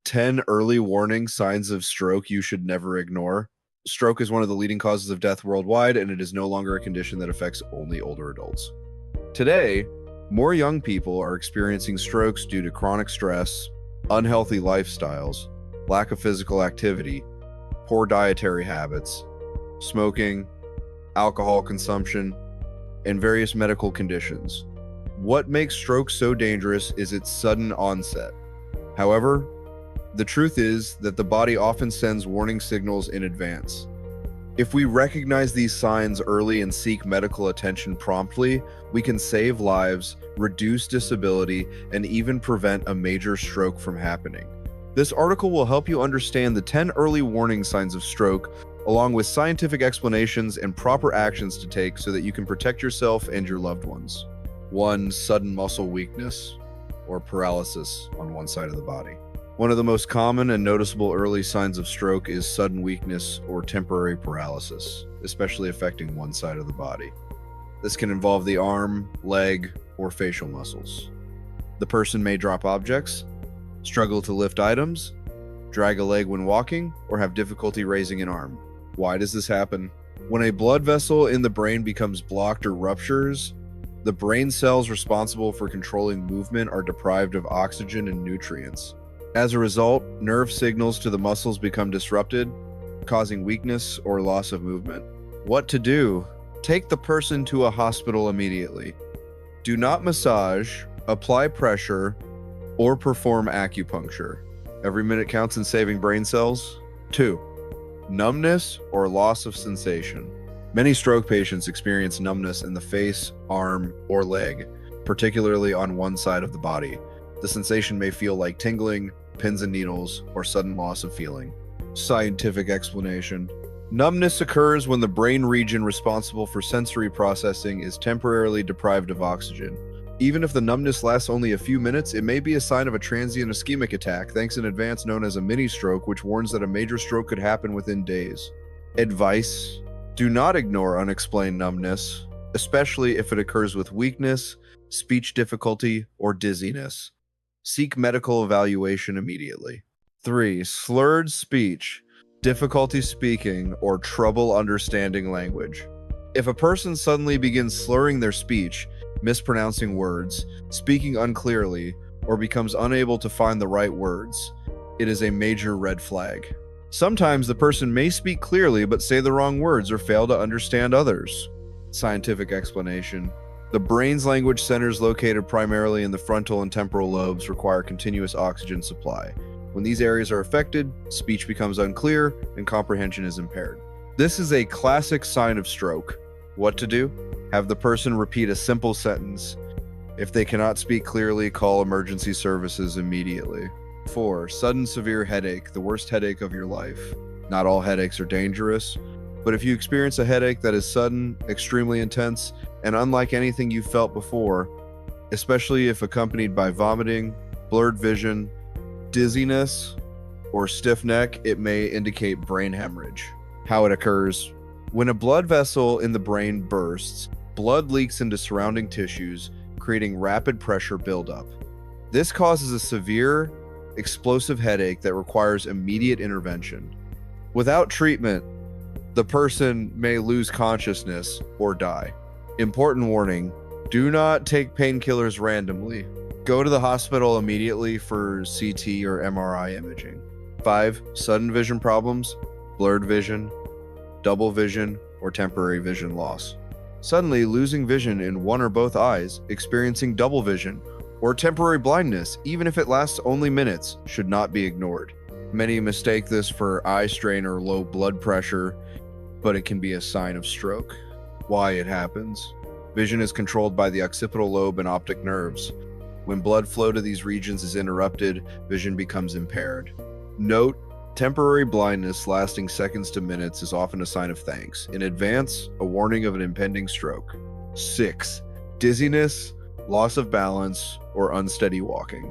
10 early warning signs of stroke you should never ignore. Stroke is one of the leading causes of death worldwide, and it is no longer a condition that affects only older adults. Today, more young people are experiencing strokes due to chronic stress, unhealthy lifestyles, lack of physical activity, poor dietary habits, smoking, alcohol consumption, and various medical conditions. What makes stroke so dangerous is its sudden onset. However, the truth is that the body often sends warning signals in advance. If we recognize these signs early and seek medical attention promptly, we can save lives, reduce disability, and even prevent a major stroke from happening. This article will help you understand the 10 early warning signs of stroke, along with scientific explanations and proper actions to take so that you can protect yourself and your loved ones. 1. Sudden muscle weakness or paralysis on one side of the body. One of the most common and noticeable early signs of stroke is sudden weakness or temporary paralysis, especially affecting one side of the body. This can involve the arm, leg, or facial muscles. The person may drop objects, struggle to lift items, drag a leg when walking, or have difficulty raising an arm. Why does this happen? When a blood vessel in the brain becomes blocked or ruptures, the brain cells responsible for controlling movement are deprived of oxygen and nutrients. As a result, nerve signals to the muscles become disrupted, causing weakness or loss of movement. What to do? Take the person to a hospital immediately. Do not massage, apply pressure, or perform acupuncture. Every minute counts in saving brain cells. 2. Numbness or loss of sensation. Many stroke patients experience numbness in the face, arm, or leg, particularly on one side of the body. The sensation may feel like tingling, pins and needles, or sudden loss of feeling. Scientific explanation. Numbness occurs when the brain region responsible for sensory processing is temporarily deprived of oxygen. Even if the numbness lasts only a few minutes, it may be a sign of a transient ischemic attack, thanks in advance known as a mini-stroke, which warns that a major stroke could happen within days. Advice: do not ignore unexplained numbness, especially if it occurs with weakness, speech difficulty, or dizziness. Seek medical evaluation immediately. 3. Slurred speech, difficulty speaking, or trouble understanding language. If a person suddenly begins slurring their speech, mispronouncing words, speaking unclearly, or becomes unable to find the right words, it is a major red flag. Sometimes the person may speak clearly but say the wrong words or fail to understand others. Scientific explanation. The brain's language centers located primarily in the frontal and temporal lobes require continuous oxygen supply. When these areas are affected, speech becomes unclear and comprehension is impaired. This is a classic sign of stroke. What to do? Have the person repeat a simple sentence. If they cannot speak clearly, call emergency services immediately. 4. Sudden severe headache, the worst headache of your life. Not all headaches are dangerous, but if you experience a headache that is sudden, extremely intense, and unlike anything you've felt before, especially if accompanied by vomiting, blurred vision, dizziness, or stiff neck, it may indicate brain hemorrhage. How it occurs: when a blood vessel in the brain bursts, blood leaks into surrounding tissues, creating rapid pressure buildup. This causes a severe, explosive headache that requires immediate intervention. Without treatment, the person may lose consciousness or die. Important warning: do not take painkillers randomly. Go to the hospital immediately for CT or MRI imaging. 5. Sudden vision problems, blurred vision, double vision, or temporary vision loss. Suddenly losing vision in one or both eyes, experiencing double vision, or temporary blindness, even if it lasts only minutes, should not be ignored. Many mistake this for eye strain or low blood pressure, but it can be a sign of stroke. Why it happens: vision is controlled by the occipital lobe and optic nerves. When blood flow to these regions is interrupted, vision becomes impaired. Note: temporary blindness lasting seconds to minutes is often a sign of thanks. In advance, a warning of an impending stroke. 6. Dizziness, loss of balance, or unsteady walking.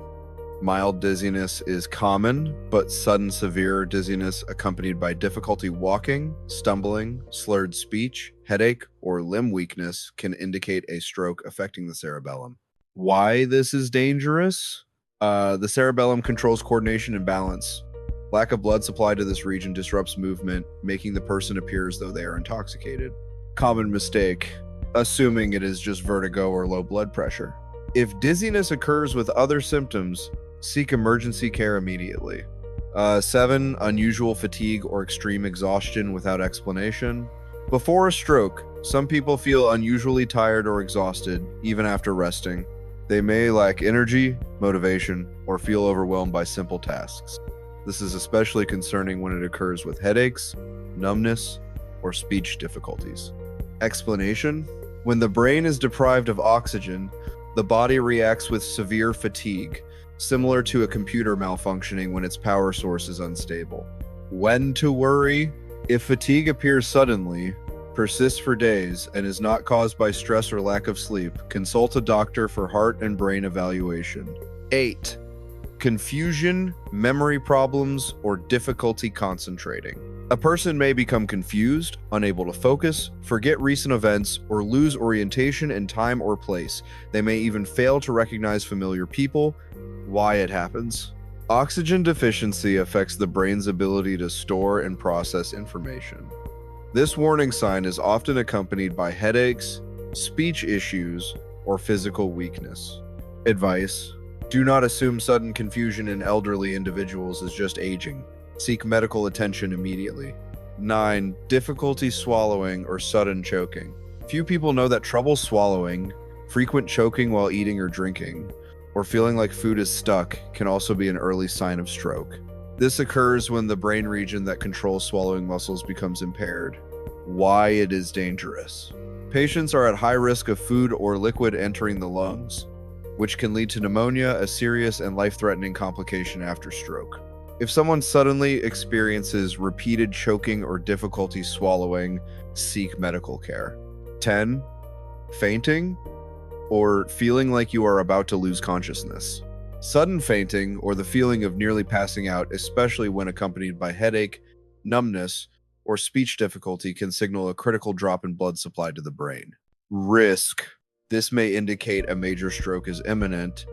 Mild dizziness is common, but sudden severe dizziness accompanied by difficulty walking, stumbling, slurred speech, headache, or limb weakness can indicate a stroke affecting the cerebellum. Why this is dangerous? The cerebellum controls coordination and balance. Lack of blood supply to this region disrupts movement, making the person appear as though they are intoxicated. Common mistake, assuming it is just vertigo or low blood pressure. If dizziness occurs with other symptoms, seek emergency care immediately. 7. Unusual fatigue or extreme exhaustion without explanation. Before a stroke, some people feel unusually tired or exhausted, even after resting. They may lack energy, motivation, or feel overwhelmed by simple tasks. This is especially concerning when it occurs with headaches, numbness, or speech difficulties. Explanation: when the brain is deprived of oxygen, the body reacts with severe fatigue, similar to a computer malfunctioning when its power source is unstable. When to worry: if fatigue appears suddenly, persists for days, and is not caused by stress or lack of sleep, consult a doctor for heart and brain evaluation. 8. Confusion, memory problems, or difficulty concentrating. A person may become confused, unable to focus, forget recent events, or lose orientation in time or place. They may even fail to recognize familiar people. Why it happens? Oxygen deficiency affects the brain's ability to store and process information. This warning sign is often accompanied by headaches, speech issues, or physical weakness. Advice: do not assume sudden confusion in elderly individuals is just aging. Seek medical attention immediately. 9. Difficulty swallowing or sudden choking. Few people know that trouble swallowing, frequent choking while eating or drinking, or feeling like food is stuck can also be an early sign of stroke. This occurs when the brain region that controls swallowing muscles becomes impaired. Why it is dangerous. Patients are at high risk of food or liquid entering the lungs, which can lead to pneumonia, a serious and life-threatening complication after stroke. If someone suddenly experiences repeated choking or difficulty swallowing, seek medical care. 10. Fainting or feeling like you are about to lose consciousness. Sudden fainting, or the feeling of nearly passing out, especially when accompanied by headache, numbness, or speech difficulty, can signal a critical drop in blood supply to the brain. Risk. This may indicate a major stroke is imminent.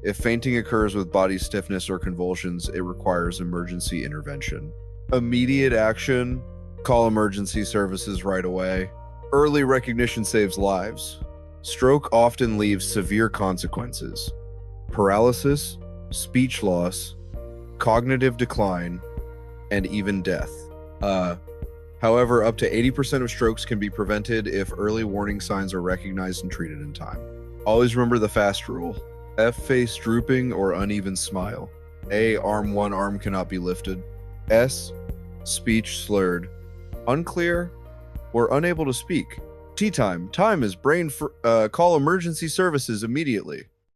If fainting occurs with body stiffness or convulsions, it requires emergency intervention. Immediate action: call emergency services right away. Early recognition saves lives. Stroke often leaves severe consequences: paralysis, speech loss, cognitive decline, and even death. However, up to 80% of strokes can be prevented if early warning signs are recognized and treated in time. Always remember the FAST rule. F, face drooping or uneven smile. A, one arm cannot be lifted. S, speech slurred, unclear, or unable to speak. T time is brain call emergency services immediately.